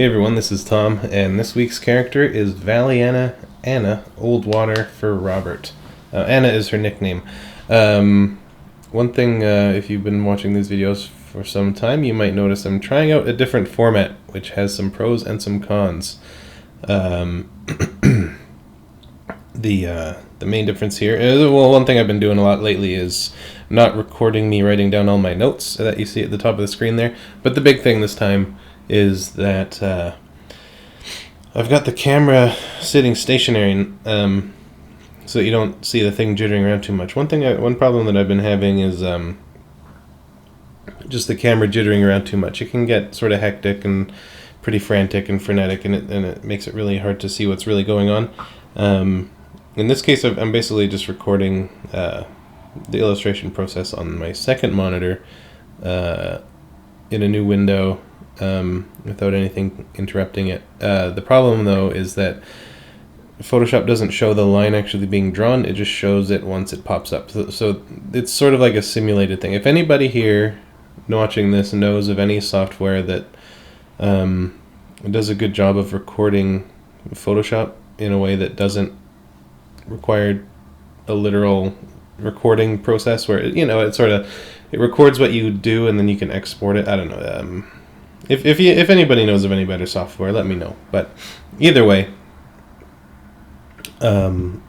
Hey everyone, this is Tom, and this week's character is Valiana Anna Oldwater for Robert. Anna is her nickname. One thing, if you've been watching these videos for some time, you might notice I'm trying out a different format, which has some pros and some cons. The main difference here is, well, one thing I've been doing a lot lately is not recording me writing down all my notes that you see at the top of the screen there. But the big thing this time is that I've got the camera sitting stationary, so that you don't see the thing jittering around too much. One problem that I've been having is just the camera jittering around too much. It can get sort of hectic and pretty frantic and frenetic, and it makes it really hard to see what's really going on. In this case, I'm basically just recording the illustration process on my second monitor in a new window without anything interrupting it. The problem, though, is that Photoshop doesn't show the line actually being drawn. It just shows it once it pops up. So it's sort of like a simulated thing. If anybody here watching this knows of any software that does a good job of recording Photoshop in a way that doesn't require a literal recording process where it records what you do and then you can export it. I don't know. If anybody knows of any better software, let me know. But either way, I'll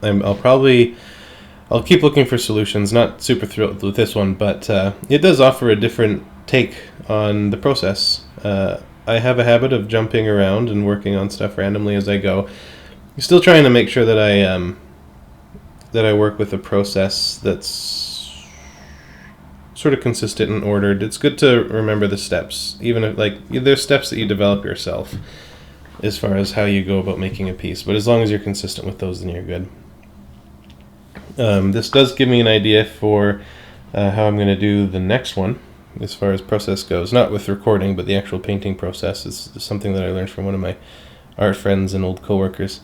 keep looking for solutions. Not super thrilled with this one, but it does offer a different take on the process. I have a habit of jumping around and working on stuff randomly as I go. I'm still trying to make sure that I work with a process that's sort of consistent and ordered. It's good to remember the steps, even if there's steps that you develop yourself as far as how you go about making a piece. But as long as you're consistent with those, then you're good. This does give me an idea for how I'm going to do the next one as far as process goes. Not with recording, but the actual painting process is something that I learned from one of my art friends and old coworkers.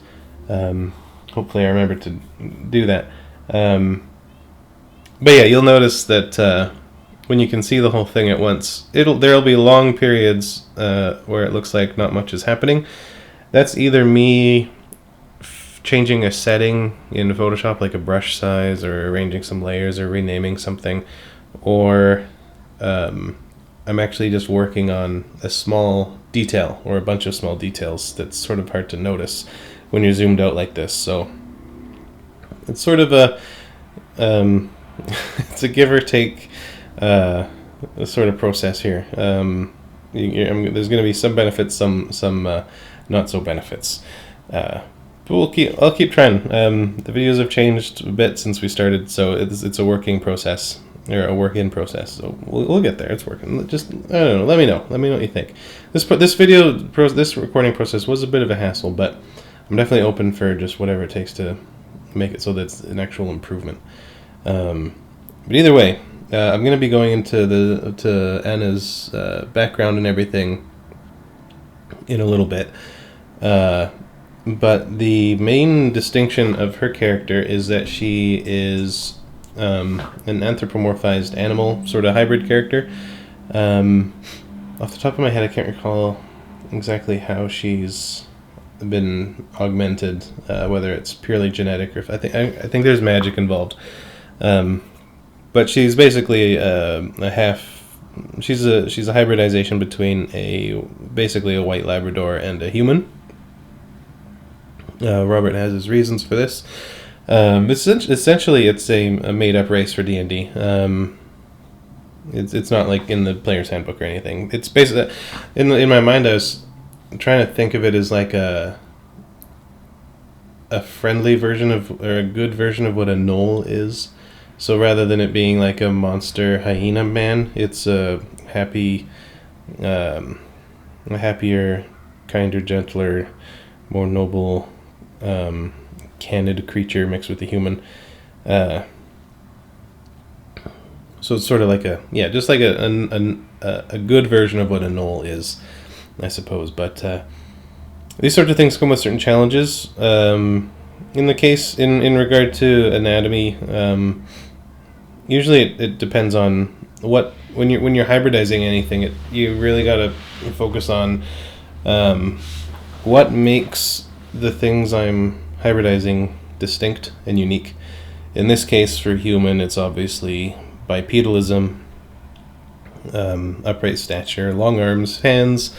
Hopefully I remember to do that. But yeah, you'll notice that when you can see the whole thing at once, there'll be long periods where it looks like not much is happening. That's either me changing a setting in Photoshop, like a brush size, or arranging some layers, or renaming something, or I'm actually just working on a small detail or a bunch of small details that's sort of hard to notice when you're zoomed out like this. So it's sort of a it's a give or take sort of process here. There's going to be some benefits, some not so benefits. But I'll keep trying. The videos have changed a bit since we started, so it's a working process, or a work-in process. So we'll get there. It's working. Just, I don't know. Let me know what you think. This recording process was a bit of a hassle, but I'm definitely open for just whatever it takes to make it so that it's an actual improvement. But either way, I'm going to be going into Anna's background and everything in a little bit. But the main distinction of her character is that she is an anthropomorphized animal, sort of hybrid character. Off the top of my head, I can't recall exactly how she's been augmented, whether it's purely genetic or I think there's magic involved. But she's basically she's a hybridization between basically a white Labrador and a human. Robert has his reasons for this. Essentially, it's a made-up race for D&D. It's not like in the player's handbook or anything. It's basically, in my mind, I was trying to think of it as like a friendly version of, or a good version of what a gnoll is. So rather than it being like a monster hyena man, it's a happier, kinder, gentler, more noble, candid creature mixed with a human. So it's sort of like just like a good version of what a gnoll is, I suppose. But these sorts of things come with certain challenges. In regard to anatomy, usually it depends on when you're hybridizing anything. You really got to focus on What makes the things I'm hybridizing distinct and unique? In this case, for human, it's obviously bipedalism, upright stature, long arms, hands,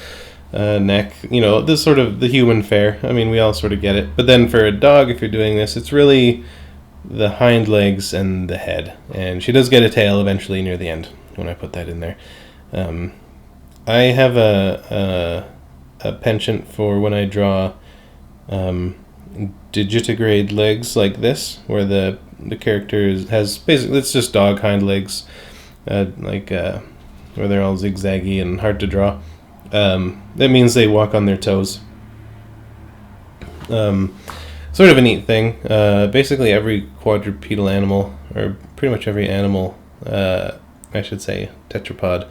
neck, this sort of the human fare. I mean, we all sort of get it. But then for a dog, if you're doing this, it's really the hind legs and the head. And she does get a tail eventually near the end when I put that in there. I have a penchant for when I draw digitigrade legs like this, where the character has basically, it's just dog hind legs, where they're all zigzaggy and hard to draw. That means they walk on their toes. Sort of a neat thing. Basically every quadrupedal animal, or pretty much every animal, I should say tetrapod,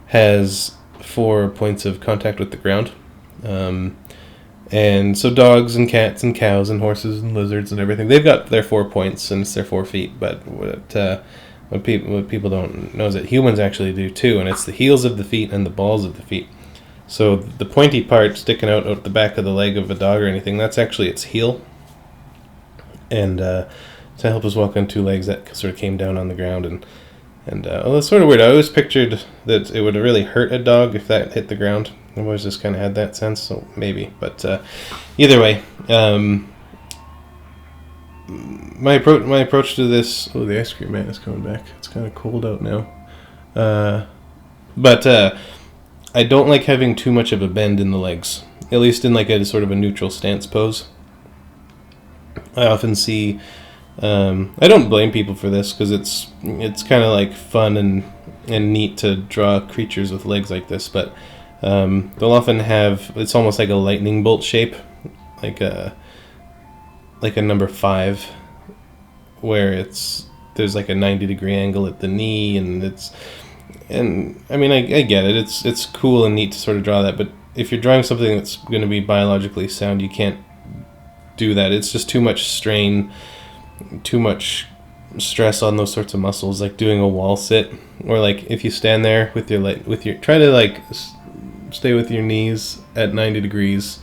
has 4 points of contact with the ground. And so dogs and cats and cows and horses and lizards and everything, they've got their 4 points and it's their 4 feet. But what people don't know is that humans actually do too, and it's the heels of the feet and the balls of the feet. So the pointy part sticking out the back of the leg of a dog or anything, that's actually its heel. And to help us walk on 2 legs, that sort of came down on the ground. And it's sort of weird. I always pictured that it would really hurt a dog if that hit the ground. I've always just kind of had that sense, so maybe. But either way, my approach to this... Oh, the ice cream man is coming back. It's kind of cold out now. But I don't like having too much of a bend in the legs, at least in like a sort of a neutral stance pose. I often see... I don't blame people for this, because it's kind of like fun and neat to draw creatures with legs like this, but they'll often have, it's almost like a lightning bolt shape, like a number 5, where there's like a 90-degree angle at the knee, and I mean, I get it, it's cool and neat to sort of draw that, but if you're drawing something that's going to be biologically sound, you can't do that. It's just too much strain, too much stress on those sorts of muscles, like doing a wall sit, or like if you stand there with your try to like stay with your knees at 90 degrees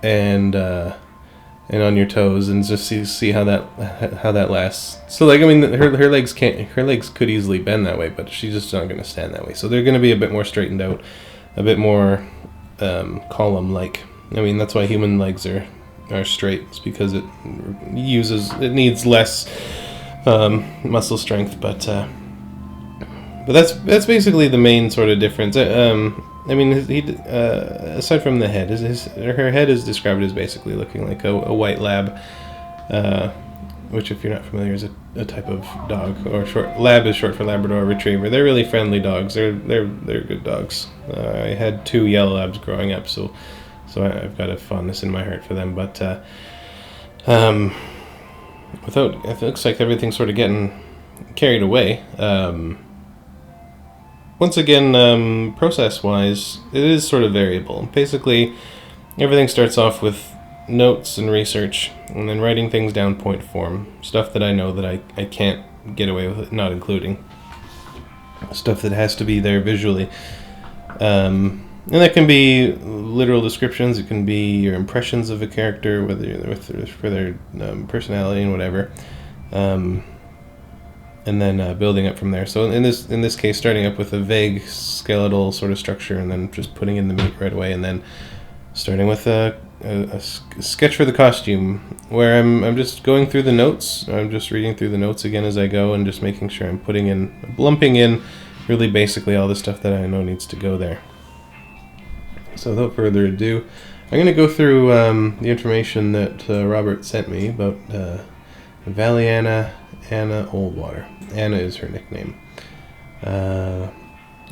and on your toes, and just see how that lasts. So like, I mean, her legs could easily bend that way, but she's just not going to stand that way. So they're going to be a bit more straightened out, a bit more column like. I mean, that's why human legs are straight. It's because it needs less muscle strength, but that's basically the main sort of difference. I mean, aside from the head, her head is described as basically looking like a white lab, which, if you're not familiar, is a type of dog. Or lab is short for Labrador Retriever. They're really friendly dogs. They're good dogs. I had 2 yellow labs growing up, so I've got a fondness in my heart for them. But it looks like everything's sort of getting carried away. Once again, process-wise, it is sort of variable. Basically, everything starts off with notes and research, and then writing things down point form. Stuff that I know that I can't get away with not including. Stuff that has to be there visually. And that can be literal descriptions, it can be your impressions of a character, whether for their personality and whatever. And then building up from there. So in this case, starting up with a vague skeletal sort of structure, and then just putting in the meat right away, and then starting with a sketch for the costume, where I'm just going through the notes. I'm just reading through the notes again as I go, and just making sure I'm lumping in really basically all the stuff that I know needs to go there. So without further ado, I'm going to go through the information that Robert sent me about Valiana Anna Oldwater. Anna is her nickname.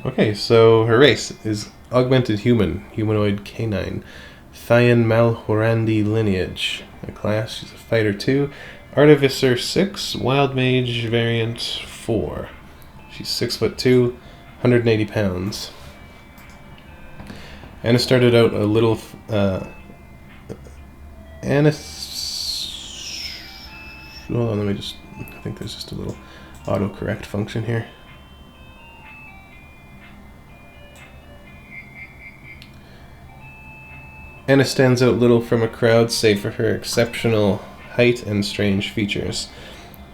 Okay, so her race is augmented human, humanoid canine, Thayan Malhorandi lineage. A class, she's a fighter 2, artificer 6, wild mage variant 4. She's 6'2", 180 pounds. Anna started out a little... Hold on, I think there's just a little autocorrect function here. Anna stands out little from a crowd save for her exceptional height and strange features.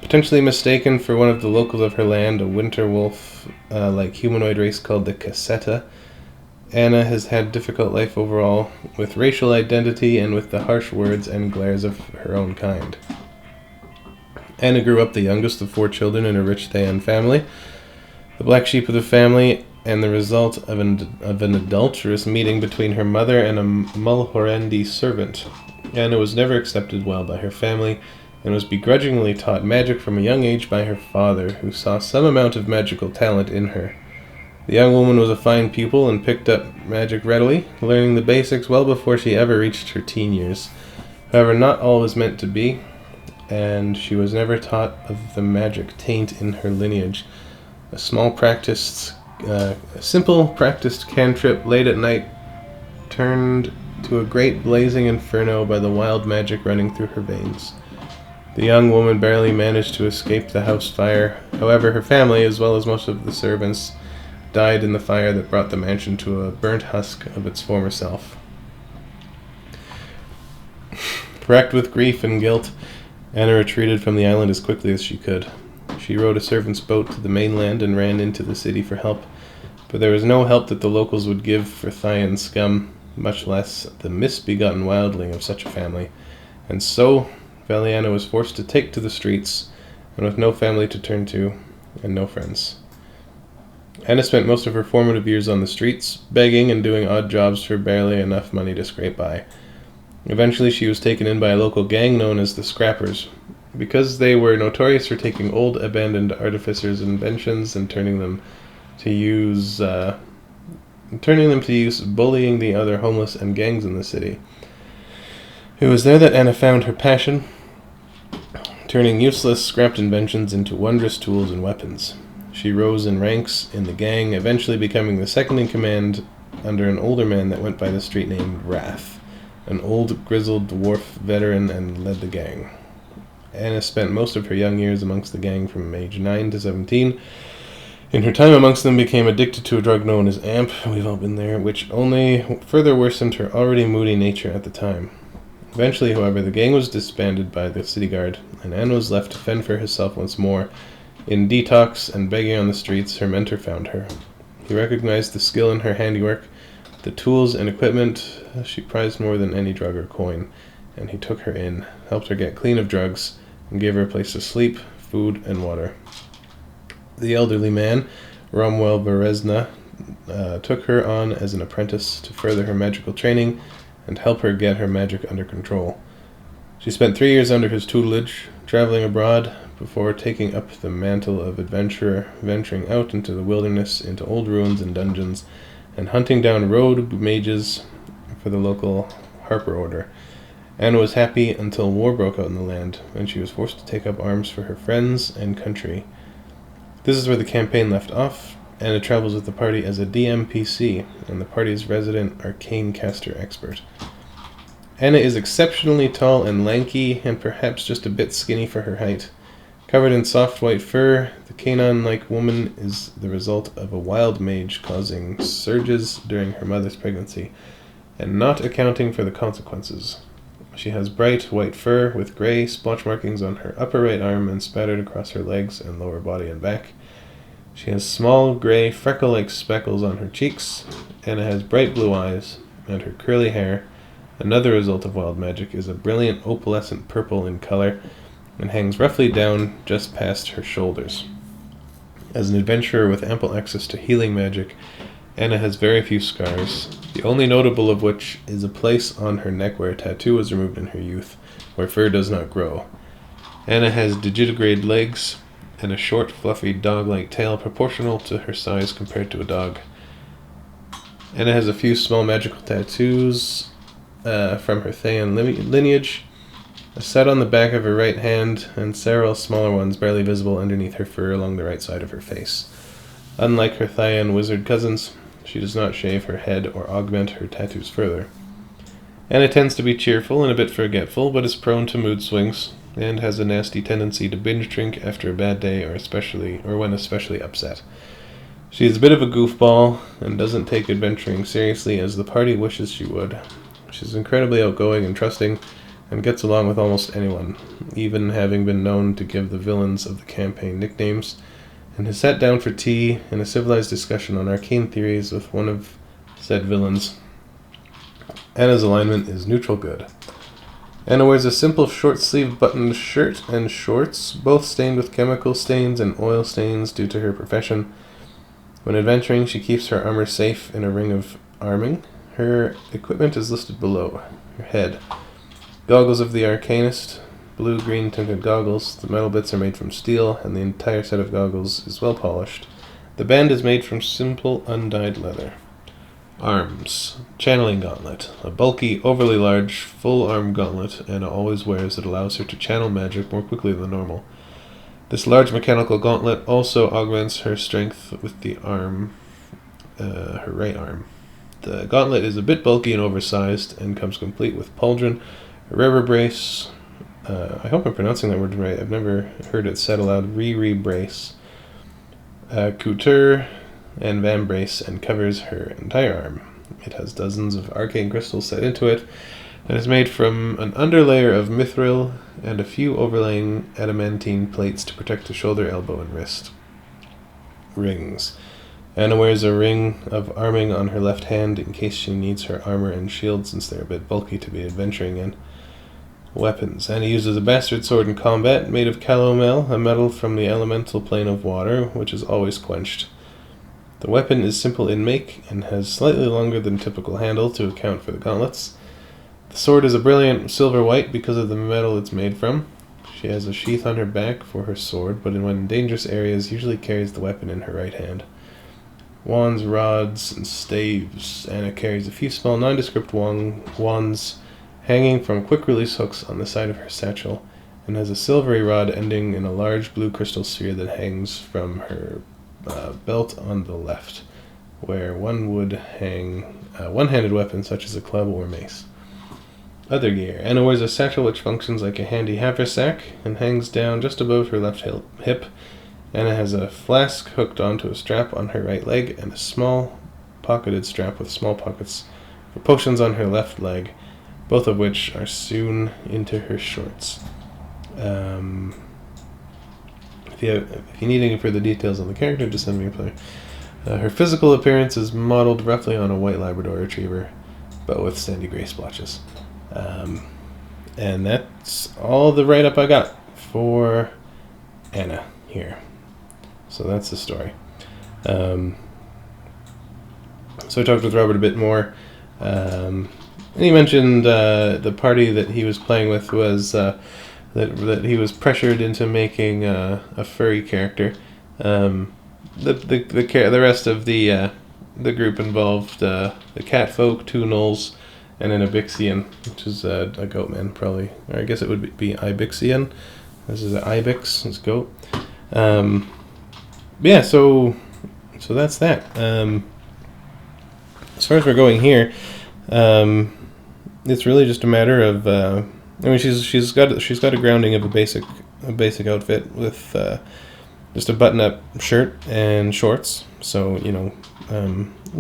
Potentially mistaken for one of the locals of her land, a winter wolf-like humanoid race called the Cassetta, Anna has had a difficult life overall, with racial identity and with the harsh words and glares of her own kind. Anna grew up the youngest of 4 children in a rich Thayan family, the black sheep of the family, and the result of an adulterous meeting between her mother and a Mulhorendi servant. Anna was never accepted well by her family, and was begrudgingly taught magic from a young age by her father, who saw some amount of magical talent in her. The young woman was a fine pupil and picked up magic readily, learning the basics well before she ever reached her teen years. However, not all was meant to be, and she was never taught of the magic taint in her lineage. A simple practiced cantrip late at night turned to a great blazing inferno by the wild magic running through her veins. The young woman barely managed to escape the house fire. However, her family, as well as most of the servants, died in the fire that brought the mansion to a burnt husk of its former self. Wracked with grief and guilt, Anna retreated from the island as quickly as she could. She rowed a servant's boat to the mainland and ran into the city for help, but there was no help that the locals would give for Thayan scum, much less the misbegotten wildling of such a family. And so, Valiana was forced to take to the streets, and with no family to turn to, and no friends. Anna spent most of her formative years on the streets, begging and doing odd jobs for barely enough money to scrape by. Eventually she was taken in by a local gang known as the Scrappers, because they were notorious for taking old abandoned artificers' inventions and turning them to use bullying the other homeless and gangs in the city. It was there that Anna found her passion, turning useless scrapped inventions into wondrous tools and weapons. She rose in ranks in the gang, eventually becoming the second in command under an older man that went by the street named Wrath, an old grizzled dwarf veteran, and led the gang. Anna spent most of her young years amongst the gang from age 9 to 17. In her time amongst them, became addicted to a drug known as AMP, we've all been there, which only further worsened her already moody nature at the time. Eventually, however, the gang was disbanded by the city guard, and Anna was left to fend for herself once more. In detox and begging on the streets, her mentor found her. He recognized the skill in her handiwork, the tools and equipment she prized more than any drug or coin, and he took her in, helped her get clean of drugs, and gave her a place to sleep, food, and water. The elderly man, Romwell Berezna, took her on as an apprentice to further her magical training and help her get her magic under control. She spent 3 years under his tutelage, traveling abroad, before taking up the mantle of adventurer, venturing out into the wilderness, into old ruins and dungeons, and hunting down rogue mages for the local Harper Order. Anna was happy until war broke out in the land, when she was forced to take up arms for her friends and country. This is where the campaign left off. Anna travels with the party as a DMPC, and the party's resident arcane caster expert. Anna is exceptionally tall and lanky, and perhaps just a bit skinny for her height. Covered in soft white fur, the canine-like woman is the result of a wild mage causing surges during her mother's pregnancy, and not accounting for the consequences. She has bright white fur with gray splotch markings on her upper right arm and spattered across her legs and lower body and back. She has small gray freckle-like speckles on her cheeks. Anna has bright blue eyes, and her curly hair, another result of wild magic, is a brilliant opalescent purple in color and hangs roughly down just past her shoulders. As an adventurer with ample access to healing magic, Anna has very few scars, the only notable of which is a place on her neck where a tattoo was removed in her youth, where fur does not grow. Anna has digitigrade legs and a short, fluffy, dog-like tail proportional to her size compared to a dog. Anna has a few small magical tattoos from her Thayan lineage, a set on the back of her right hand, and several smaller ones barely visible underneath her fur along the right side of her face. Unlike her Thayan wizard cousins, she does not shave her head or augment her tattoos further. Anna tends to be cheerful and a bit forgetful, but is prone to mood swings, and has a nasty tendency to binge drink after a bad day or when especially upset. She is a bit of a goofball, and doesn't take adventuring seriously as the party wishes she would. She's incredibly outgoing and trusting, and gets along with almost anyone, even having been known to give the villains of the campaign nicknames, and has sat down for tea in a civilized discussion on arcane theories with one of said villains. Anna's alignment is neutral good. Anna wears a simple short-sleeved buttoned shirt and shorts, both stained with chemical stains and oil stains due to her profession. When adventuring, she keeps her armor safe in a ring of arming. Her equipment is listed below. Her head. Goggles of the Arcanist, blue-green tinted goggles. The metal bits are made from steel, and the entire set of goggles is well polished. The band is made from simple, undyed leather. Arms. Channeling gauntlet. A bulky, overly large, full-arm gauntlet Anna always wears that allows her to channel magic more quickly than normal. This large mechanical gauntlet also augments her strength with the arm, her right arm. The gauntlet is a bit bulky and oversized, and comes complete with pauldron, a rubber brace. I hope I'm pronouncing that word right. I've never heard it said aloud. Brace. Couture and vambrace, and covers her entire arm. It has dozens of arcane crystals set into it, and is made from an underlayer of mithril and a few overlaying adamantine plates to protect the shoulder, elbow, and wrist. Rings. Anna wears a ring of arming on her left hand in case she needs her armor and shield, since they're a bit bulky to be adventuring in. Weapons. Anna uses a bastard sword in combat, made of calomel, a metal from the elemental plane of water, which is always quenched. The weapon is simple in make, and has slightly longer than typical handle to account for the gauntlets. The sword is a brilliant silver-white because of the metal it's made from. She has a sheath on her back for her sword, but when in dangerous areas usually carries the weapon in her right hand. Wands, rods, and staves. Anna carries a few small nondescript wands hanging from quick-release hooks on the side of her satchel, and has a silvery rod ending in a large blue crystal sphere that hangs from her belt on the left, where one would hang a one-handed weapon such as a club or mace. Other gear. Anna wears a satchel which functions like a handy haversack and hangs down just above her left hip. Anna has a flask hooked onto a strap on her right leg, and a small pocketed strap with small pockets for potions on her left leg, both of which are sewn into her shorts. If you need any further details on the character, just send me a play. Her physical appearance is modeled roughly on a white Labrador Retriever, but with sandy gray splotches. And that's all the write-up I got for Anna here. So that's the story. So I talked with Robert a bit more. And he mentioned the party that he was playing with was that he was pressured into making a furry character. The rest of the group involved the Catfolk, two Gnolls, and an Ibexian, which is a goatman, probably. Or I guess it would be Ibexian. This is an Ibex, it's goat. Yeah, so that's that. As far as we're going here, it's really just a matter of. I mean, she's got a grounding of a basic outfit with just a button-up shirt and shorts. So you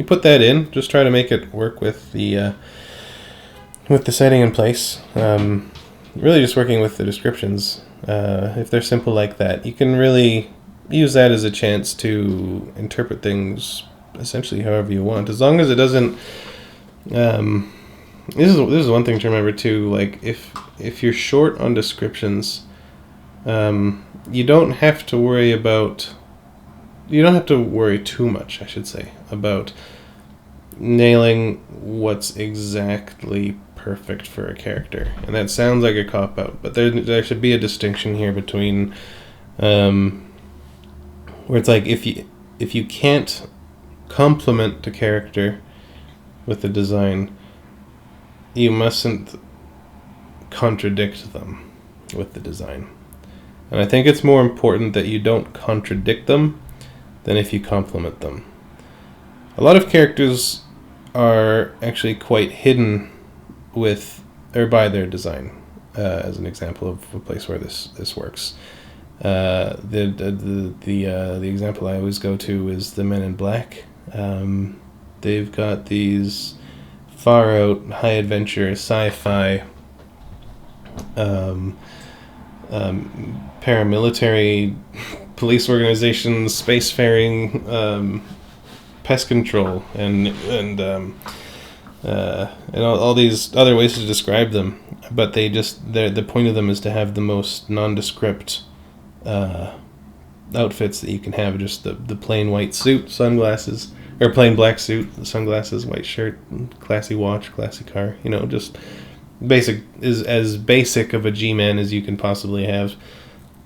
put that in. Just try to make it work with the setting in place. Really, just working with the descriptions. If they're simple like that, you can really use that as a chance to interpret things essentially however you want, as long as it doesn't. This is one thing to remember too. Like if you're short on descriptions, you don't have to worry too much, I should say, about nailing what's exactly perfect for a character. And that sounds like a cop-out, but there should be a distinction here between where it's like if you can't complement the character with the design, you mustn't contradict them with the design. And I think it's more important that you don't contradict them than if you complement them. A lot of characters are actually quite hidden with or by their design. As an example of a place where this works, the example I always go to is the Men in Black. They've got these far out, high adventure, sci-fi, paramilitary, police organizations, spacefaring, pest control, and all these other ways to describe them. But the point of them is to have the most nondescript outfits that you can have. Just the plain white suit, sunglasses, or plain black suit, sunglasses, white shirt, classy watch, classy car. Just basic, is as basic of a G-man as you can possibly have.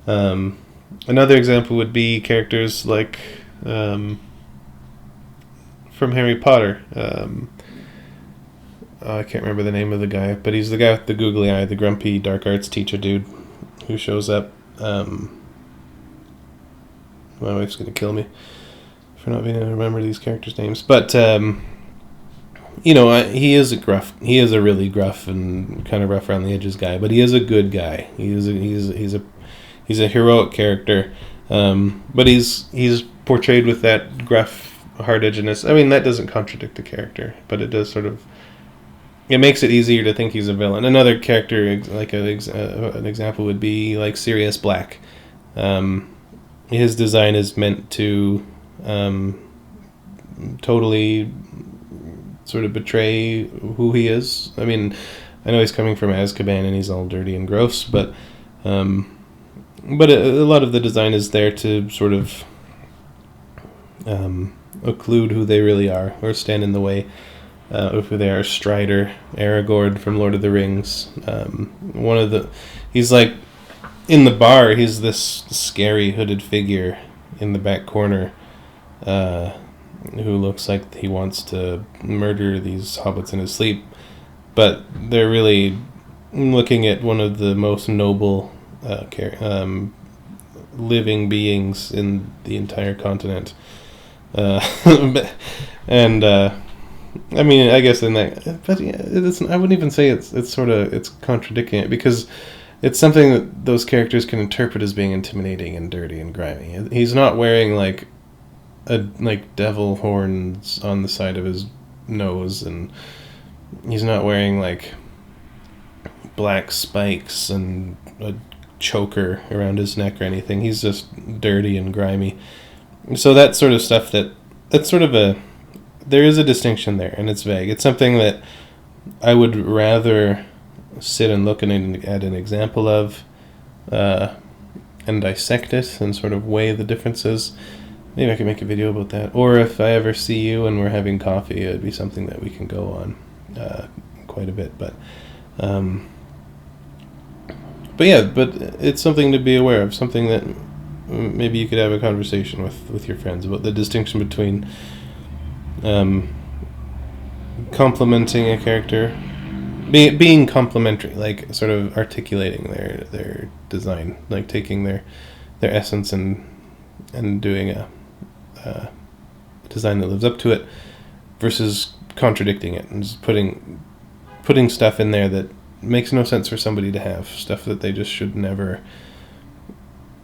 Another example would be characters like from Harry Potter. I can't remember the name of the guy, but he's the guy with the googly eye, the grumpy dark arts teacher dude who shows up. My wife's going to kill me for not being able to remember these characters' names. But, he is a really gruff and kind of rough around the edges guy, but he is a good guy. He's a heroic character, but he's portrayed with that gruff, hard-edgedness. I mean, that doesn't contradict the character, but it does sort of... It makes it easier to think he's a villain. Another character, like an example, would be like Sirius Black. His design is meant to totally sort of betray who he is. I mean, I know he's coming from Azkaban and he's all dirty and gross, but a lot of the design is there to sort of occlude who they really are, or stand in the way of who they are. Strider, Aragorn from Lord of the Rings. He's like, in the bar, he's this scary hooded figure in the back corner who looks like he wants to murder these hobbits in his sleep. But they're really looking at one of the most noble living beings in the entire continent. I mean, I guess in that, but yeah, I wouldn't even say it's contradicting it, because it's something that those characters can interpret as being intimidating and dirty and grimy. He's not wearing like devil horns on the side of his nose, and he's not wearing like black spikes and a choker around his neck or anything. He's just dirty and grimy. So that sort of stuff, that's sort of there is a distinction there, and it's vague. It's something that I would rather sit and look at an example of and dissect it and sort of weigh the differences. Maybe I could make a video about that. Or if I ever see you and we're having coffee, it'd be something that we can go on quite a bit. But it's something to be aware of, something that maybe you could have a conversation with your friends about, the distinction between complimenting a character, being complimentary, like sort of articulating their design, like taking their essence and doing a design that lives up to it, versus contradicting it and just putting stuff in there that makes no sense for somebody to have, stuff that they just should never,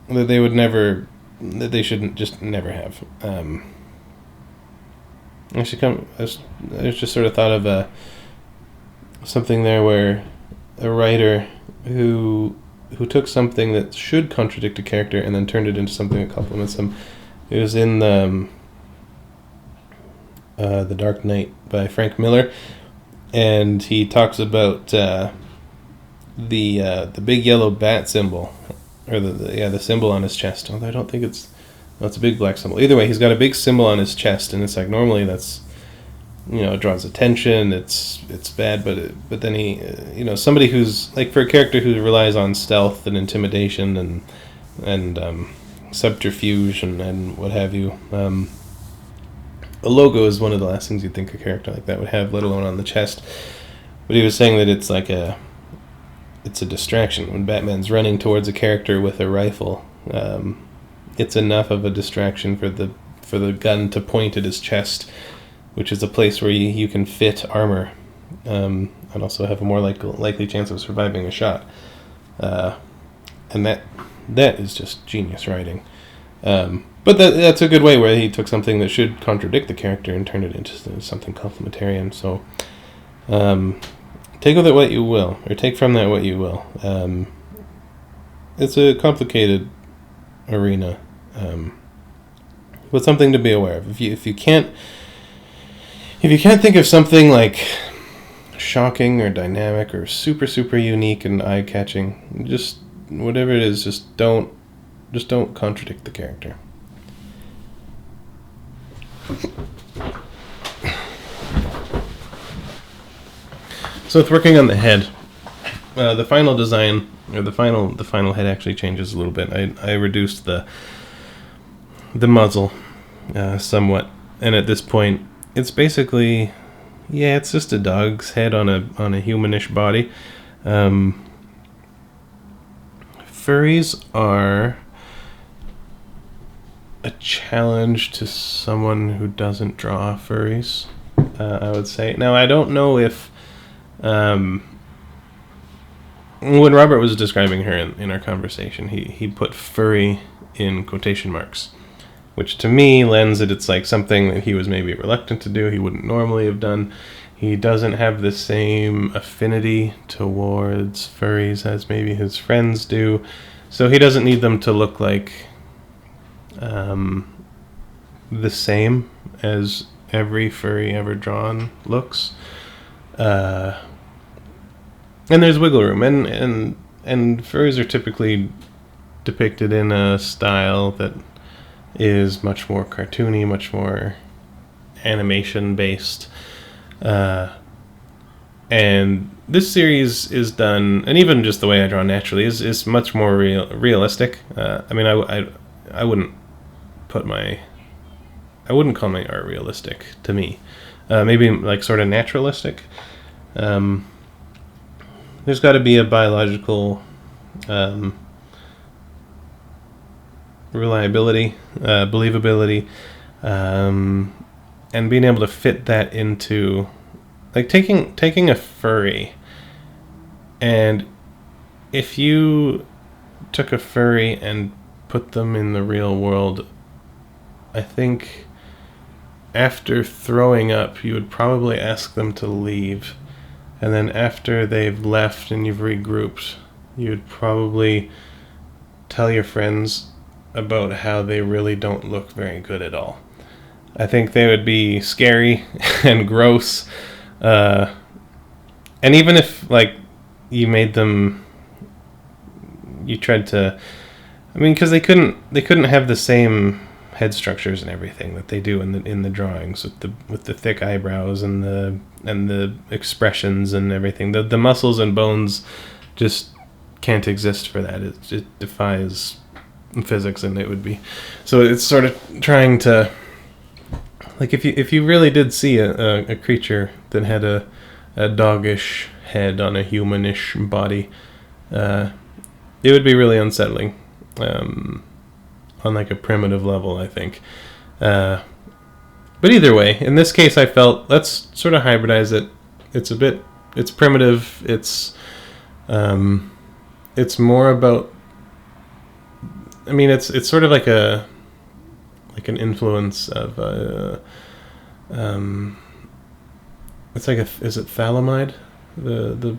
that they shouldn't just never have. I just sort of thought of something there where a writer who took something that should contradict a character and then turned it into something that complements them. It was in The Dark Knight by Frank Miller, and he talks about the big yellow bat symbol, or the symbol on his chest. Although I don't think it's a big black symbol. Either way, he's got a big symbol on his chest, and it's like, normally that's, it draws attention. It's bad, but then he, somebody who's like, for a character who relies on stealth and intimidation and subterfuge and what have you. A logo is one of the last things you'd think a character like that would have, let alone on the chest. But he was saying that it's like it's a distraction. When Batman's running towards a character with a rifle, it's enough of a distraction for the gun to point at his chest, which is a place where you can fit armor, and also have a more likely chance of surviving a shot. And that is just genius writing. But that's a good way where he took something that should contradict the character and turned it into something complementarian. So Take with it what you will, or take from that what you will. It's a complicated arena, but something to be aware of. If you can't think of something like shocking or dynamic or super super unique and eye catching, just whatever it is, just don't contradict the character. So with working on the head, the final design, or the final head actually changes a little bit. I reduced the muzzle somewhat, and at this point, it's basically, it's just a dog's head on a humanish body. Furries are a challenge to someone who doesn't draw furries, I would say. Now, I don't know if when Robert was describing her in our conversation, he put furry in quotation marks, which to me lends it, it's like something that he was maybe reluctant to do, he wouldn't normally have done. He doesn't have the same affinity towards furries as maybe his friends do, so he doesn't need them to look like the same as every furry ever drawn looks. And there's wiggle room, and furries are typically depicted in a style that is much more cartoony, much more animation based, and this series is done, and even just the way I draw naturally is much more realistic. I mean, I wouldn't call my art realistic to me. Maybe like sort of naturalistic. There's got to be a biological reliability, believability, and being able to fit that into, like, taking a furry, and if you took a furry and put them in the real world, I think after throwing up, you would probably ask them to leave. And then after they've left and you've regrouped, you'd probably tell your friends about how they really don't look very good at all. I think they would be scary and gross. And even if, like, you made them, you tried to, I mean, because they couldn't have the same head structures and everything that they do in the drawings with the thick eyebrows and the expressions and everything. The muscles and bones just can't exist for that. It defies physics, and it would be, so it's sort of trying to, like, if you really did see a creature that had a doggish head on a humanish body, it would be really unsettling. On like a primitive level, I think. But either way, in this case, I felt, let's sort of hybridize it. It's primitive. It's more about, I mean, it's sort of like an influence of it's like is it thalidomide, the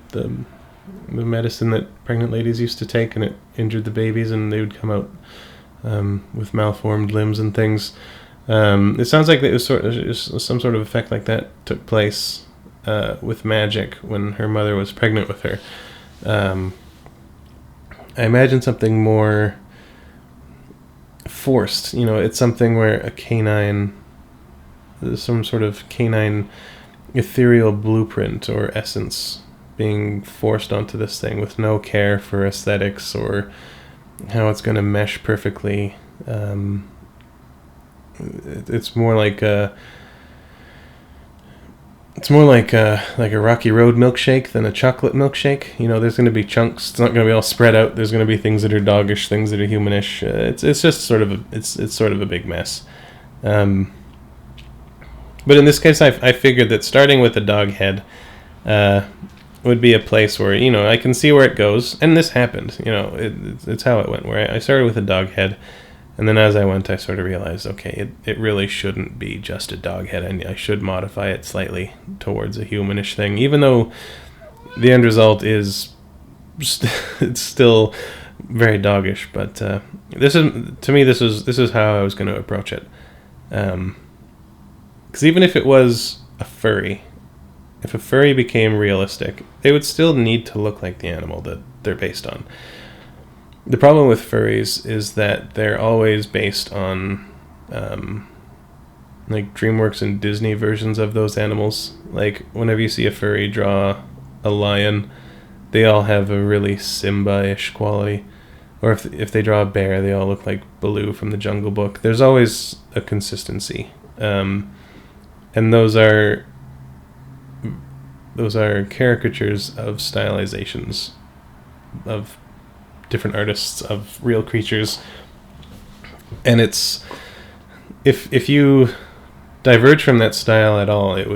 medicine that pregnant ladies used to take, and it injured the babies and they would come out with malformed limbs and things. It sounds like it was some sort of effect like that took place with Magic when her mother was pregnant with her. I imagine something more forced. It's something where a canine, some sort of canine ethereal blueprint or essence being forced onto this thing with no care for aesthetics or how it's going to mesh perfectly. It's more like a Rocky Road milkshake than a chocolate milkshake. There's going to be chunks. It's not going to be all spread out. There's going to be things that are doggish, things that are humanish. It's just sort of it's sort of a big mess. But in this case, I figured that starting with a dog head would be a place where, I can see where it goes. And this happened. It's how it went, where I started with a dog head, And then as I went, I sort of realized, okay, it really shouldn't be just a dog head. I should modify it slightly towards a humanish thing, even though the end result is it's still very doggish. But this is how I was going to approach it. Because even if it was a furry, if a furry became realistic, they would still need to look like the animal that they're based on. The problem with furries is that they're always based on like DreamWorks and Disney versions of those animals. Like whenever you see a furry draw a lion, they all have a really Simba-ish quality. Or if they draw a bear, they all look like Baloo from the Jungle Book. There's always a consistency. And those are caricatures of stylizations of different artists of real creatures. And it's if you diverge from that style at all, it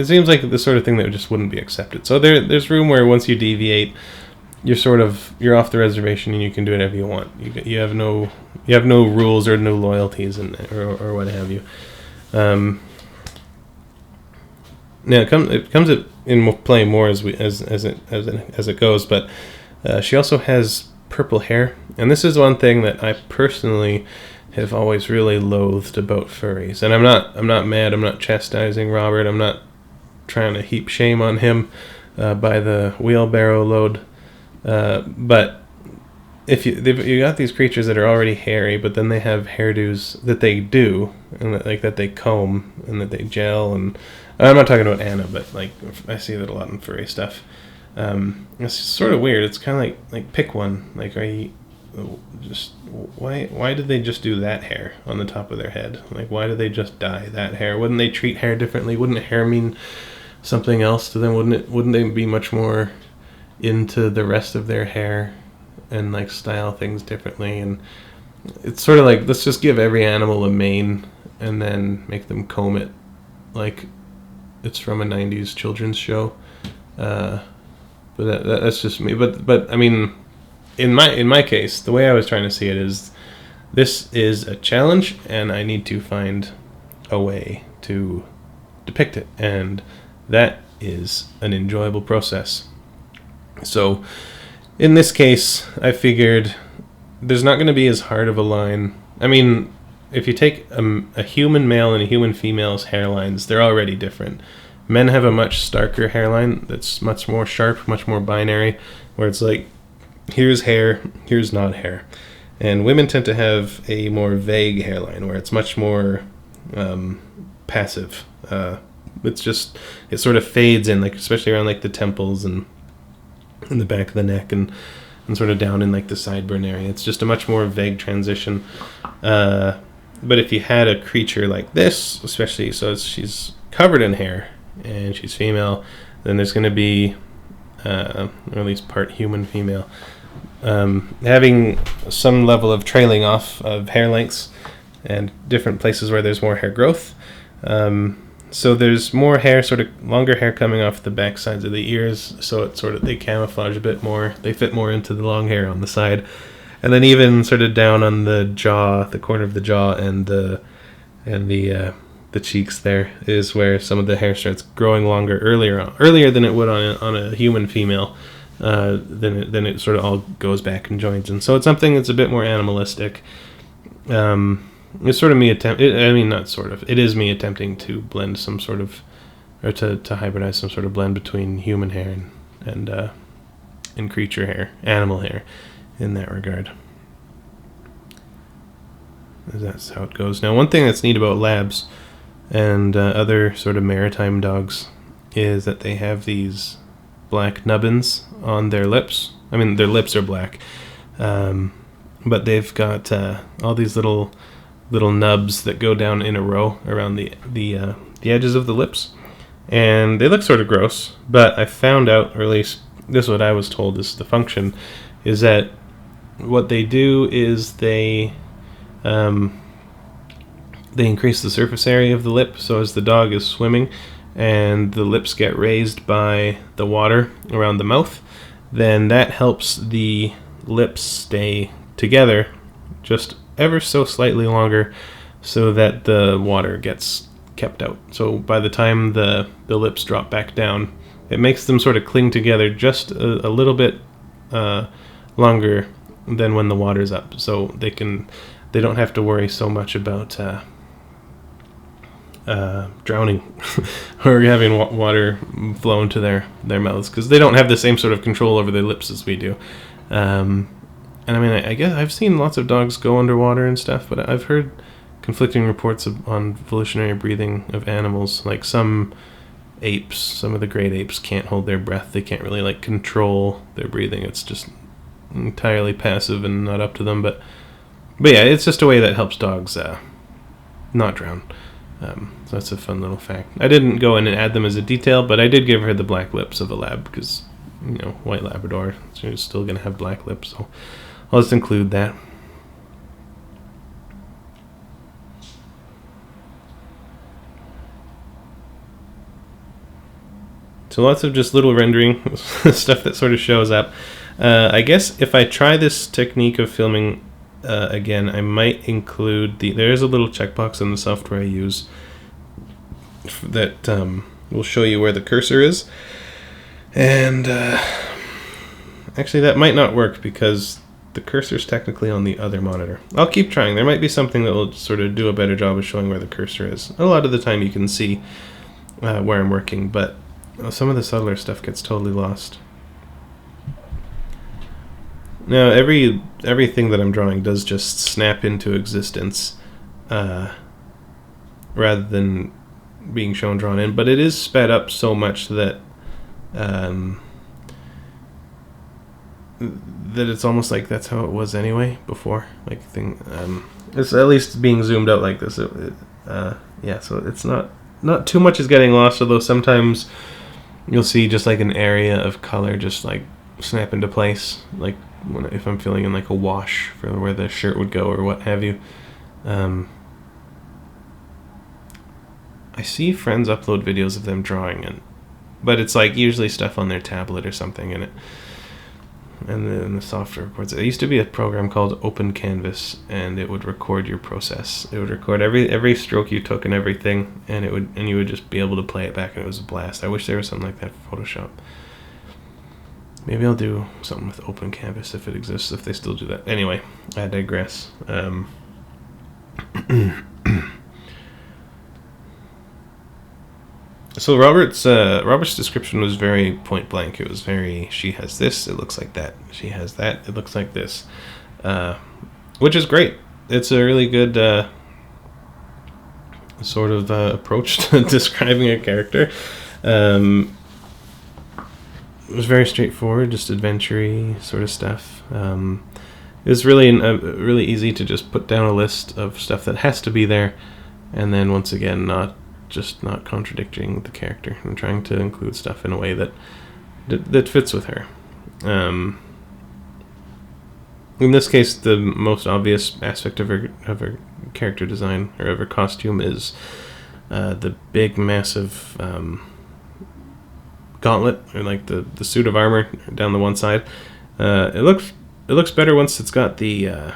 seems like the sort of thing that just wouldn't be accepted. So there's room where once you deviate, you're off the reservation and you can do whatever you want. You have no rules or no loyalties or what have you. Now it comes in play more as it goes, but she also has purple hair, and this is one thing that I personally have always really loathed about furries. And I'm not mad. I'm not chastising Robert. I'm not trying to heap shame on him by the wheelbarrow load. But if you got these creatures that are already hairy, but then they have hairdos that they do, and that they comb and that they gel, and I'm not talking about Anna, but like I see that a lot in furry stuff. It's sort of weird. It's kind of like pick one. Like, are you just why did they just do that hair on the top of their head? Like, why did they just dye that hair? Wouldn't they treat hair differently? Wouldn't hair mean something else to them? Wouldn't they be much more into the rest of their hair and like style things differently? And it's sort of like, let's just give every animal a mane and then make them comb it like it's from a 90s children's show. But that's just me. But I mean, in my case, the way I was trying to see it is, this is a challenge, and I need to find a way to depict it, and that is an enjoyable process. So, in this case, I figured there's not going to be as hard of a line. I mean, if you take a human male and a human female's hairlines, they're already different. Men have a much starker hairline that's much more sharp, much more binary, where it's like, here's hair, here's not hair. And women tend to have a more vague hairline, where it's much more passive. It sort of fades in, like especially around like the temples and in the back of the neck and sort of down in like the sideburn area. It's just a much more vague transition. But if you had a creature like this, especially she's covered in hair and she's female, then there's going to be, or at least part human female, having some level of trailing off of hair lengths and different places where there's more hair growth. So there's more hair, sort of longer hair coming off the back sides of the ears, so it's sort of, they camouflage a bit more. They fit more into the long hair on the side. And then even sort of down on the jaw, the corner of the jaw and the cheeks there is where some of the hair starts growing longer earlier than it would on a human female. Then it sort of all goes back and joins. And so it's something that's a bit more animalistic. It's sort of me it is me attempting to blend some sort of, or to hybridize some sort of blend between human hair and creature hair, animal hair, in that regard. That's how it goes. Now, one thing that's neat about labs and other sort of maritime dogs is that they have these black nubbins on their lips. I mean, their lips are black, but they've got all these little nubs that go down in a row around the edges of the lips, and they look sort of gross. But I found out, or at least this is what I was told is the function, is that what they do is they increase the surface area of the lip. So as the dog is swimming and the lips get raised by the water around the mouth, then that helps the lips stay together just ever so slightly longer so that the water gets kept out. So by the time the lips drop back down, it makes them sort of cling together just a little bit longer than when the water's up, so they don't have to worry so much about drowning or having water flow into their mouths, because they don't have the same sort of control over their lips as we do. And I mean, I guess I've seen lots of dogs go underwater and stuff, but I've heard conflicting reports on volitionary breathing of animals. Like some apes, some of the great apes can't hold their breath. They can't really like control their breathing. It's just entirely passive and not up to them. But yeah, it's just a way that helps dogs not drown. So that's a fun little fact. I didn't go in and add them as a detail, but I did give her the black lips of a lab because, you know, white Labrador, she's still going to have black lips. So I'll just include that. So lots of just little rendering stuff that sort of shows up. I guess if I try this technique of filming again, I might include there's a little checkbox in the software I use that will show you where the cursor is. And actually that might not work because the cursor's technically on the other monitor. I'll keep trying. There might be something that will sort of do a better job of showing where the cursor is. A lot of the time you can see where I'm working, but some of the subtler stuff gets totally lost. Now, everything that I'm drawing does just snap into existence rather than being shown drawn in, but it is sped up so much that that it's almost like that's how it was anyway before. Like it's at least being zoomed out like this. Yeah, so it's not too much is getting lost, although sometimes you'll see just like an area of color just like snap into place, like if I'm filling in like a wash for where the shirt would go or what have you. I see friends upload videos of them drawing it, but it's like usually stuff on their tablet or something, and then the software records it. There used to be a program called Open Canvas, and it would record your process. It would record every stroke you took and everything, and you would just be able to play it back, and it was a blast. I wish there was something like that for Photoshop. Maybe I'll do something with Open Canvas if it exists, if they still do that. Anyway, I digress. So Robert's description was very point blank. It was very, she has this, it looks like that. She has that, it looks like this. Which is great. It's a really good sort of approach to describing a character. It was very straightforward, just adventure-y sort of stuff. It was really easy to just put down a list of stuff that has to be there, and then once again not contradicting the character and trying to include stuff in a way that fits with her. In this case, the most obvious aspect of her character design or of her costume is the big, massive gauntlet, or like the suit of armor down the one side. It looks better once it's got the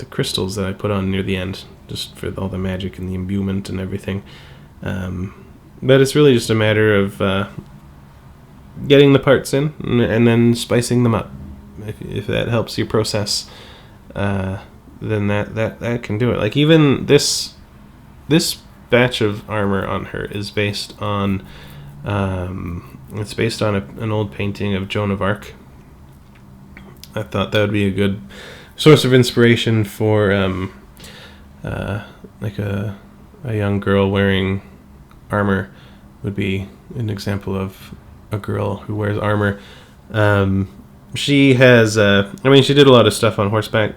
crystals that I put on near the end, just for all the magic and the imbuement and everything. But it's really just a matter of getting the parts in and then spicing them up. If that helps your process, then that can do it. Like even this batch of armor on her is based on an old painting of Joan of Arc. I thought that would be a good source of inspiration for like a young girl wearing armor would be an example of a girl who wears armor. She has she did a lot of stuff on horseback,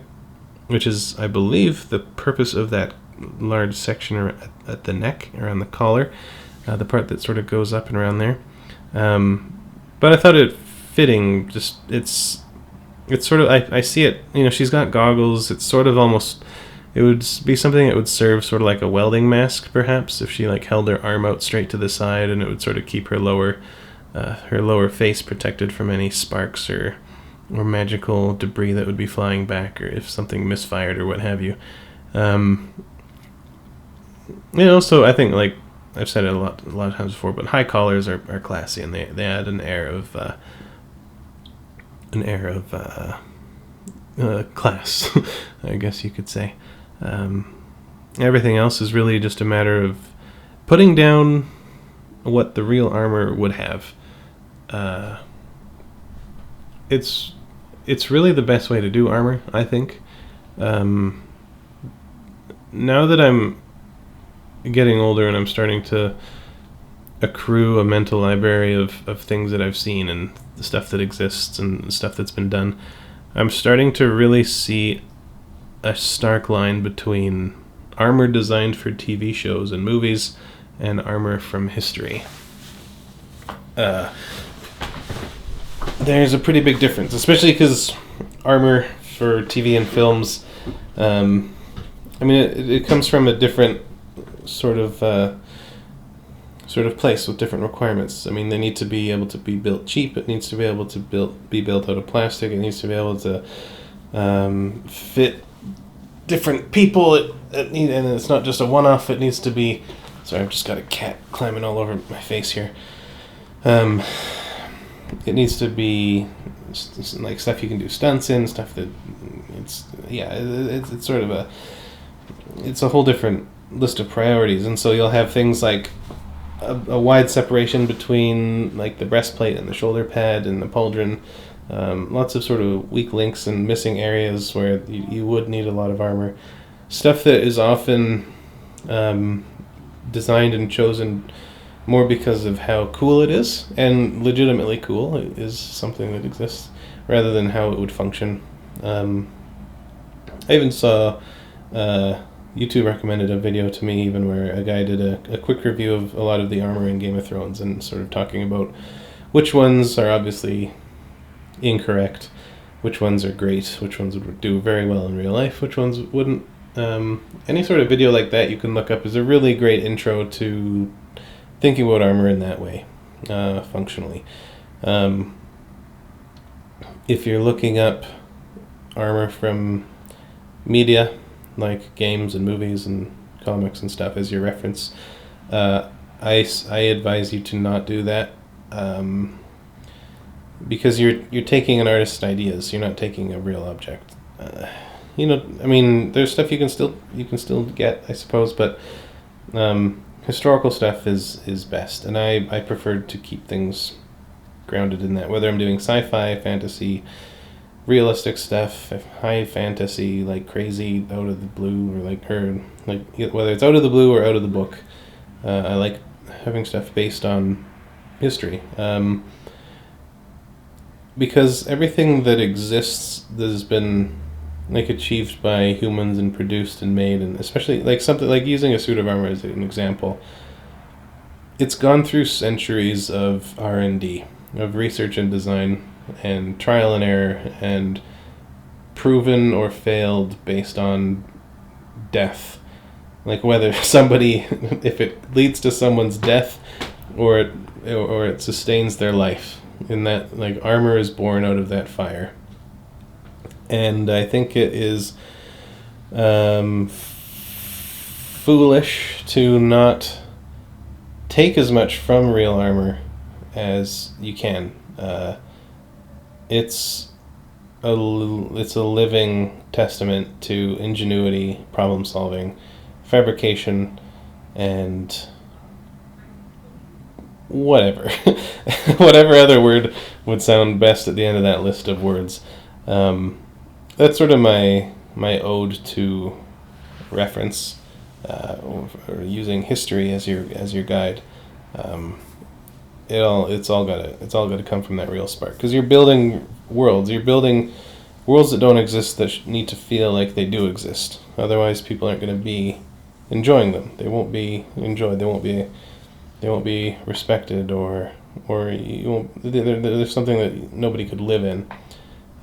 which is, I believe, the purpose of that large section at the neck, around the collar, the part that sort of goes up and around there. But I thought it fitting. Just it's sort of, I see it. You know, she's got goggles. It's sort of almost. It would be something that would serve sort of like a welding mask, perhaps, if she like held her arm out straight to the side, and it would sort of keep her lower face protected from any sparks or or magical debris that would be flying back, or if something misfired or what have you. And also, I think, like I've said it a lot of times before, but high collars are classy, and they add an air of class, I guess you could say. Everything else is really just a matter of putting down what the real armor would have. It's really the best way to do armor, I think. Now that I'm getting older and I'm starting to accrue a mental library of things that I've seen and the stuff that exists and stuff that's been done, I'm starting to really see a stark line between armor designed for TV shows and movies and armor from history. There's a pretty big difference, especially because armor for TV and films, it comes from a different sort of place with different requirements. I mean, they need to be able to be built cheap. It needs to be able to be built out of plastic. It needs to be able to fit different people. And it's not just a one-off. It needs to be. Sorry, I've just got a cat climbing all over my face here. It needs to be like stuff you can do stunts in, stuff that it's sort of it's a whole different list of priorities, and so you'll have things like a wide separation between like the breastplate and the shoulder pad and the pauldron, lots of sort of weak links and missing areas where you would need a lot of armor, stuff that is often designed and chosen more because of how cool it is, and legitimately cool. It is something that exists, rather than how it would function. I even saw YouTube recommended a video to me even where a guy did a quick review of a lot of the armor in Game of Thrones and sort of talking about which ones are obviously incorrect, which ones are great, which ones would do very well in real life, which ones wouldn't. Any sort of video like that you can look up is a really great intro to thinking about armor in that way, functionally. If you're looking up armor from media, like games and movies and comics and stuff as your reference, I advise you to not do that, because you're taking an artist's ideas. You're not taking a real object. There's stuff you can still get, I suppose, but historical stuff is best, and I prefer to keep things grounded in that, whether I'm doing sci-fi, fantasy, realistic stuff, high fantasy, like crazy out of the blue, or whether it's out of the blue or out of the book. I like having stuff based on history, because everything that exists that has been like achieved by humans and produced and made, and especially like something like using a suit of armor as an example, it's gone through centuries of R&D, of research and design and trial and error, and proven or failed based on death, like whether if it leads to someone's death or it sustains their life, in that like armor is born out of that fire. And I think it is foolish to not take as much from real armor as you can. It's a living testament to ingenuity, problem solving, fabrication, and whatever other word would sound best at the end of that list of words. That's sort of my ode to reference, or using history as your guide. It's all got to come from that real spark, because you're building worlds. You're building worlds that don't exist, that need to feel like they do exist. Otherwise, people aren't going to be enjoying them. They won't be enjoyed. They won't be respected, or you won't. There's something that nobody could live in.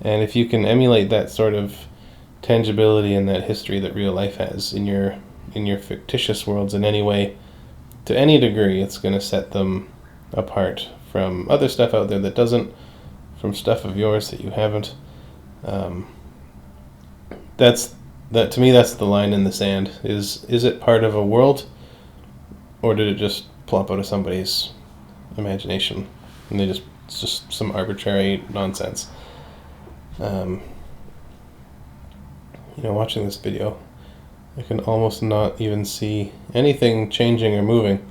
And if you can emulate that sort of tangibility and that history that real life has in your fictitious worlds in any way, to any degree, it's going to set them apart from other stuff out there that doesn't, from stuff of yours that you haven't. Um, that to me. That's the line in the sand. Is it part of a world, or did it just plop out of somebody's imagination, and it's just some arbitrary nonsense? Watching this video, I can almost not even see anything changing or moving.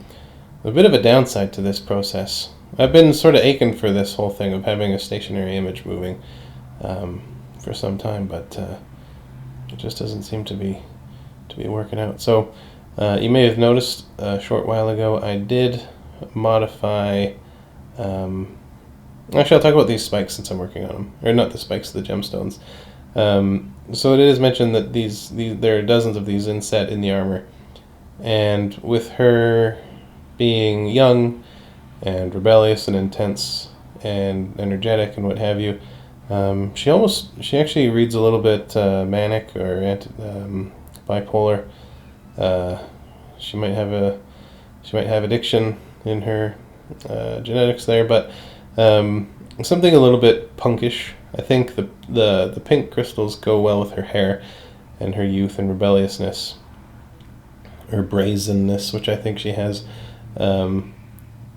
A bit of a downside to this process. I've been sort of aching for this whole thing of having a stationary image moving for some time, but it just doesn't seem to be working out. So you may have noticed a short while ago I did modify. Actually, I'll talk about these spikes since I'm working on them, or not the spikes, the gemstones. So it is mentioned that these there are dozens of these inset in the armor, and with her being young and rebellious and intense and energetic and what have you, she actually reads a little bit manic or bipolar. She might have addiction in her genetics there, but something a little bit punkish. I think the pink crystals go well with her hair and her youth and rebelliousness, her brazenness, which I think she has,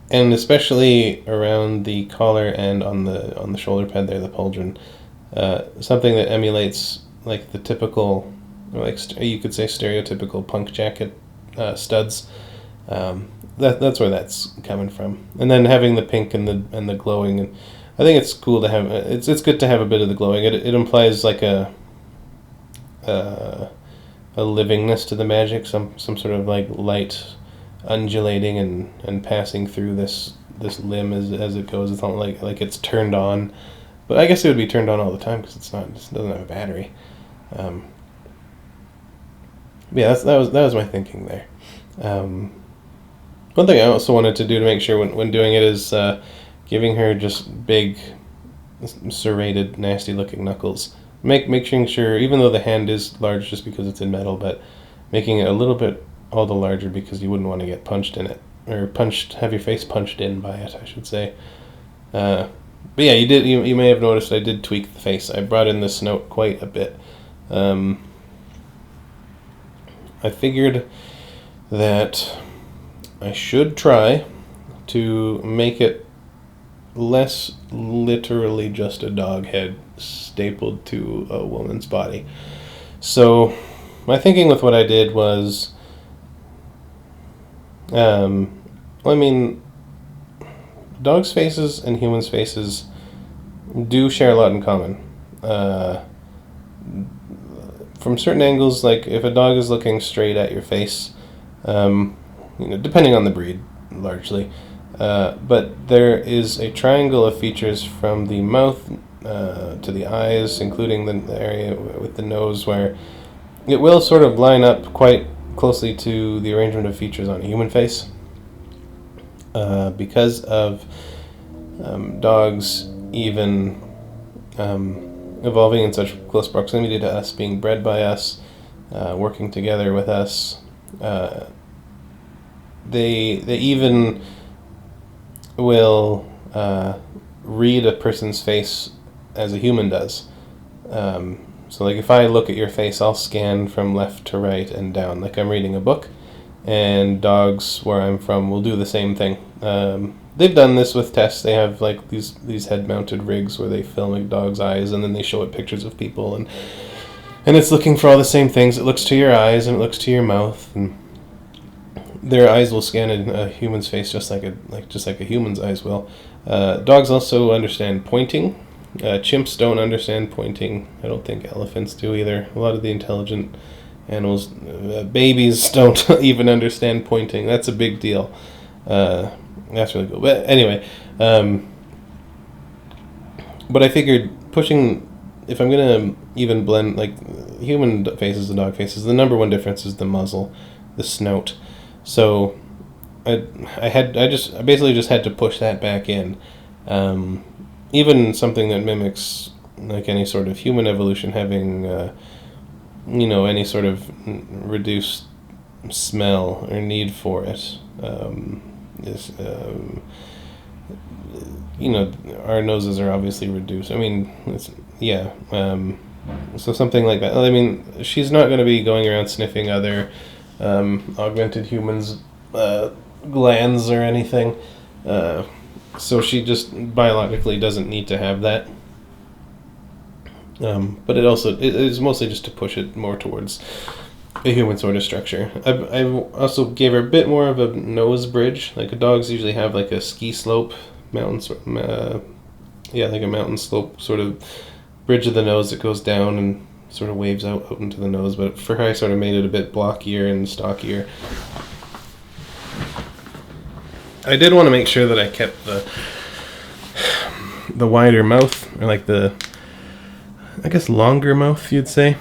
and especially around the collar and on the shoulder pad there, the pauldron, something that emulates like the typical, like you could say stereotypical punk jacket studs. That's where that's coming from, and then having the pink and the glowing, and I think it's cool to have. It's good to have a bit of the glowing. It implies like a livingness to the magic, some sort of like light undulating and passing through this limb as it goes. It's not like it's turned on, but I guess it would be turned on all the time because it doesn't have a battery. Yeah, that was my thinking there. One thing I also wanted to do to make sure when doing it is giving her just big, serrated, nasty-looking knuckles. Making sure, even though the hand is large just because it's in metal, but making it a little bit all the larger because you wouldn't want to get punched in it, or have your face punched in by it, I should say. But yeah, you may have noticed I did tweak the face. I brought in the snout quite a bit. I figured that I should try to make it less literally just a dog head stapled to a woman's body. So my thinking with what I did was, dogs' faces and humans' faces do share a lot in common. From certain angles, like if a dog is looking straight at your face, depending on the breed, largely, but there is a triangle of features from the mouth to the eyes, including the area with the nose, where it will sort of line up quite closely to the arrangement of features on a human face. Because of dogs even evolving in such close proximity to us, being bred by us, working together with us, they even will read a person's face as a human does. So like if I look at your face, I'll scan from left to right and down like I'm reading a book, and dogs where I'm from will do the same thing. They've done this with tests. They have like these head-mounted rigs where they film a dog's eyes and then they show it pictures of people, and it's looking for all the same things. It looks to your eyes and it looks to your mouth, and their eyes will scan in a human's face just like a human's eyes will. Dogs also understand pointing. Chimps don't understand pointing. I don't think elephants do either. A lot of the intelligent animals, babies don't even understand pointing. That's a big deal. That's really cool. But anyway, but I figured if I'm going to even blend like human faces and dog faces, the number one difference is the muzzle, the snout. So I basically just had to push that back in. Even something that mimics like any sort of human evolution, having any sort of reduced smell or need for it, is our noses are obviously reduced. I mean, yeah. So something like that. I mean, she's not going to be going around sniffing other augmented humans' glands or anything. So she just biologically doesn't need to have that. But it is mostly just to push it more towards a human sort of structure. I also gave her a bit more of a nose bridge. Like dogs usually have like a ski slope, like a mountain slope sort of bridge of the nose that goes down and sort of waves out into the nose. But for her, I sort of made it a bit blockier and stockier. I did want to make sure that I kept the wider mouth, or like I guess longer mouth, you'd say.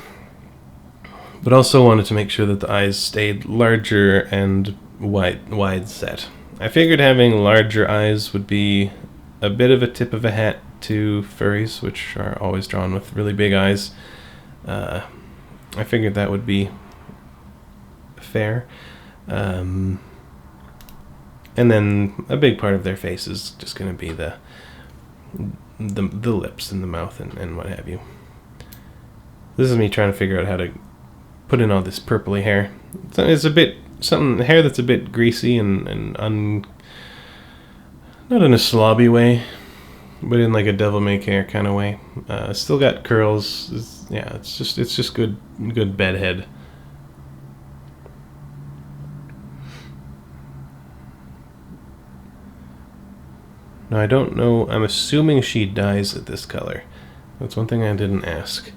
But also wanted to make sure that the eyes stayed larger and wide set. I figured having larger eyes would be a bit of a tip of a hat to furries, which are always drawn with really big eyes. I figured that would be fair. And then a big part of their face is just going to be the lips and the mouth and what have you. This is me trying to figure out how to put in all this purpley hair. It's a bit hair that's a bit greasy and not in a slobby way, but in like a devil may care kind of way. Still got curls. It's just good bedhead. Now I don't know. I'm assuming she dyes it this color. That's one thing I didn't ask.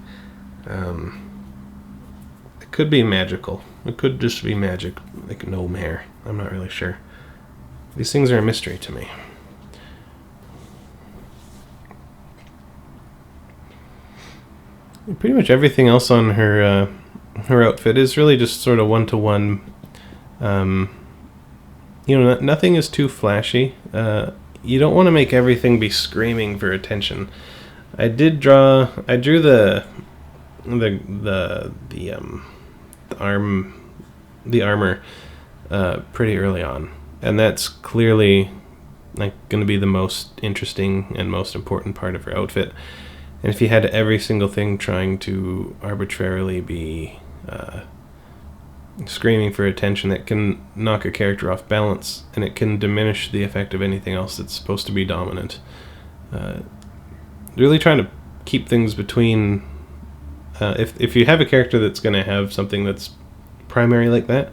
It could be magical. It could just be magic, like gnome hair. I'm not really sure. These things are a mystery to me. Pretty much everything else on her outfit is really just sort of one-to-one. Nothing is too flashy. You don't want to make everything be screaming for attention. I drew the armor pretty early on, and that's clearly like going to be the most interesting and most important part of her outfit. And if you had every single thing trying to arbitrarily be screaming for attention, that can knock a character off balance, and it can diminish the effect of anything else that's supposed to be dominant. Really trying to keep things between. If you have a character that's going to have something that's primary like that,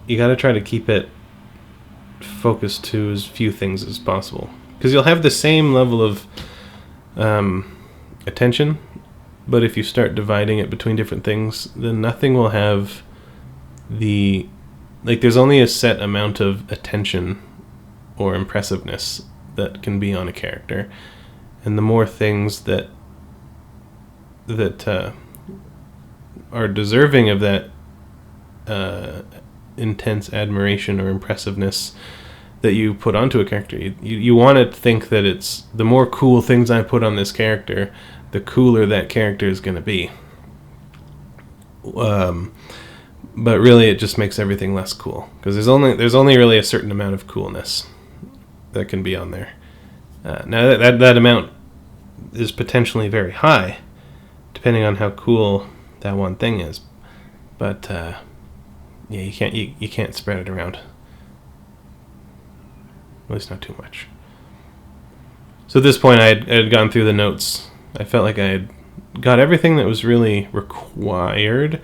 you got to try to keep it focused to as few things as possible, because you'll have the same level of attention, but if you start dividing it between different things, then nothing will have there's only a set amount of attention or impressiveness that can be on a character, and the more things that are deserving of that intense admiration or impressiveness that you put onto a character, you want to think that it's the more cool things I put on this character, the cooler that character is going to be. But really, it just makes everything less cool, because there's only really a certain amount of coolness that can be on there. Now that amount is potentially very high, depending on how cool that one thing is. But you can't spread it around. At least not too much. So at this point, I had gone through the notes. I felt like I had got everything that was really required,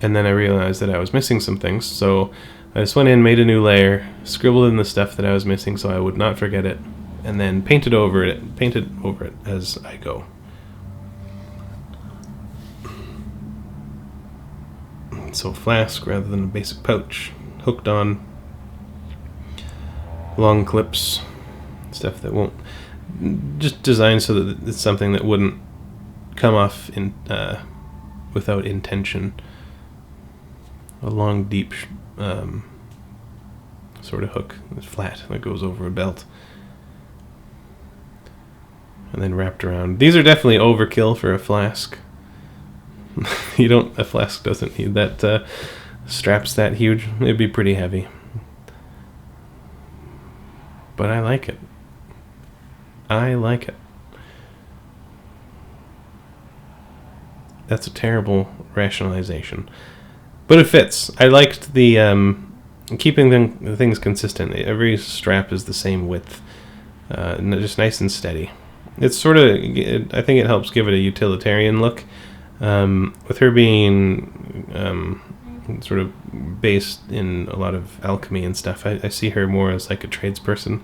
and then I realized that I was missing some things. So I just went in, made a new layer, scribbled in the stuff that I was missing so I would not forget it, and then painted over it as I go. So flask rather than a basic pouch, hooked on, long clips, stuff that won't, just designed so that it's something that wouldn't come off without intention. A long, deep sort of hook, it's flat, that goes over a belt, and then wrapped around. These are definitely overkill for a flask. A flask doesn't need that straps that huge. It'd be pretty heavy. But I like it. I like it. That's a terrible rationalization. But it fits. I liked the keeping the things consistent. Every strap is the same width. Just nice and steady. It's sort of, I think it helps give it a utilitarian look. With her being sort of based in a lot of alchemy and stuff, I see her more as like a tradesperson,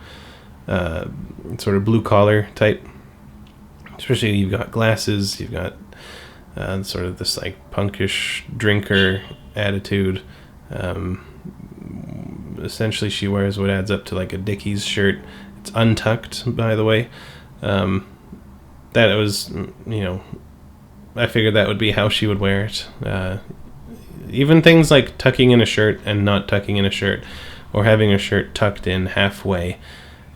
sort of blue collar type. Especially you've got glasses, you've got sort of this like punkish drinker attitude. Essentially, she wears what adds up to like a Dickies shirt. It's untucked, by the way. That was, I figured that would be how she would wear it. Even things like tucking in a shirt and not tucking in a shirt, or having a shirt tucked in halfway,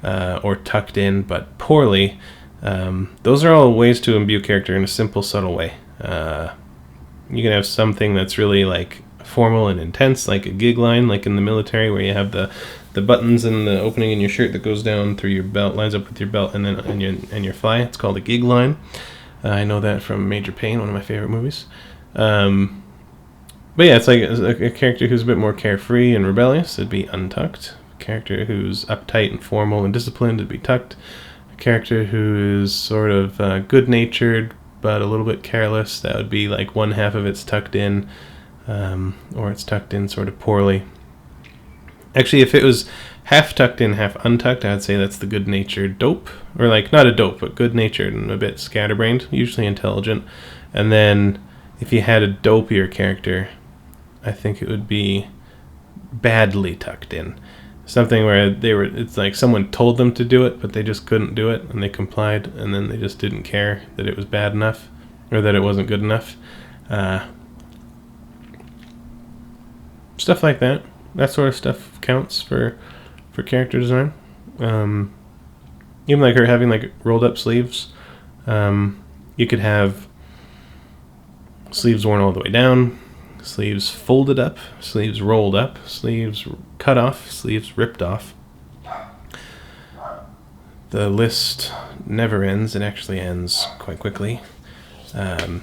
or tucked in but poorly, those are all ways to imbue character in a simple, subtle way. You can have something that's really like formal and intense, like a gig line, like in the military, where you have the buttons and the opening in your shirt that goes down through your belt, lines up with your belt, and then and your fly. It's called a gig line. I know that from Major Payne, one of my favorite movies. But yeah, it's like a character who's a bit more carefree and rebellious. It'd be untucked. A character who's uptight and formal and disciplined. It'd be tucked. A character who is sort of good-natured but a little bit careless. That would be like one half of it's tucked in, or it's tucked in sort of poorly. Actually, if it was half tucked in, half untucked, I'd say that's the good-natured dope. Or like, not a dope, but good-natured and a bit scatterbrained, usually intelligent. And then if you had a dopier character, I think it would be badly tucked in. Something where it's like someone told them to do it, but they just couldn't do it, and they complied, and then they just didn't care that it was bad enough, or that it wasn't good enough. Stuff like that. That sort of stuff counts for character design. Even like her having like rolled up sleeves. You could have sleeves worn all the way down, sleeves folded up, sleeves rolled up, sleeves cut off, sleeves ripped off. The list never ends. It actually ends quite quickly. But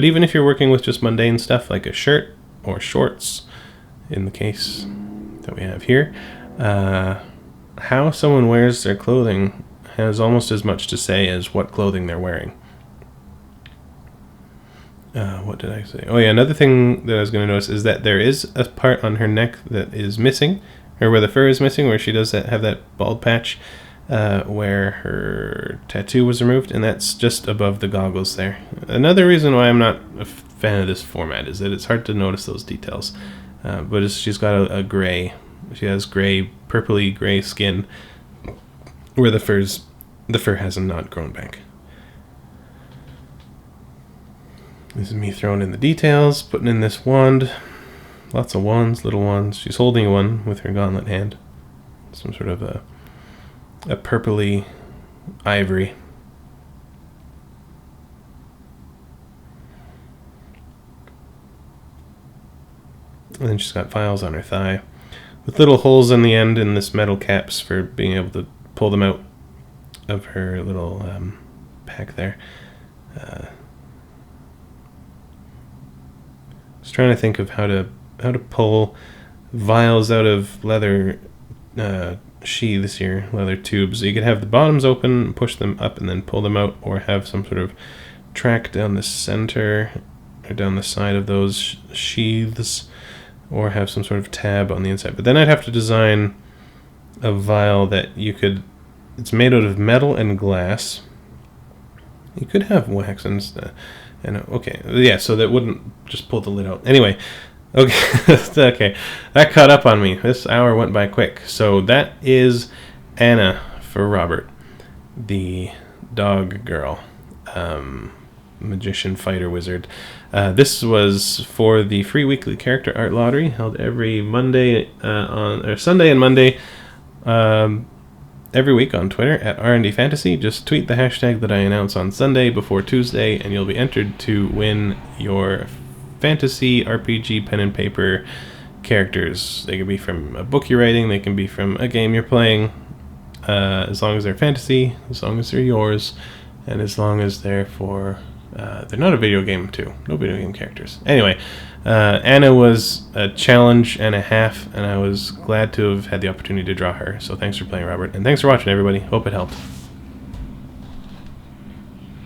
even if you're working with just mundane stuff like a shirt or shorts, in the case that we have here, how someone wears their clothing has almost as much to say as what clothing they're wearing. What did I say? Oh yeah, another thing that I was going to notice is that there is a part on her neck that is missing, or where the fur is missing, where she does have that bald patch, where her tattoo was removed, and that's just above the goggles there. Another reason why I'm not a fan of this format is that it's hard to notice those details. But she's got a gray. She has gray, purpley gray skin, where the fur has not grown back. This is me throwing in the details, putting in this wand. Lots of wands, little wands. She's holding one with her gauntlet hand. Some sort of a purpley ivory. And then she's got files on her thigh with little holes in the end in this metal caps for being able to pull them out of her little pack there. Just trying to think of how to pull vials out of leather sheaths here, leather tubes. You could have the bottoms open, push them up, and then pull them out, or have some sort of track down the center or down the side of those sheaths, or have some sort of tab on the inside. But then I'd have to design a vial that it's made out of metal and glass. You could have wax and okay, yeah, so that wouldn't just pull the lid out. Anyway, okay, okay, that caught up on me. This hour went by quick. So that is Anna for Robert, the dog girl. Magician, fighter, wizard. This was for the free weekly character art lottery held every Monday Sunday and Monday every week on Twitter at R&D Fantasy. Just tweet the hashtag that I announce on Sunday before Tuesday, and you'll be entered to win your fantasy RPG pen and paper characters. They can be from a book you're writing, they can be from a game you're playing. as long as they're fantasy, as long as they're yours, and as long as they're for they're not a video game too. No video game characters. Anyway, Anna was a challenge and a half, and I was glad to have had the opportunity to draw her. So thanks for playing, Robert, and thanks for watching, everybody. Hope it helped.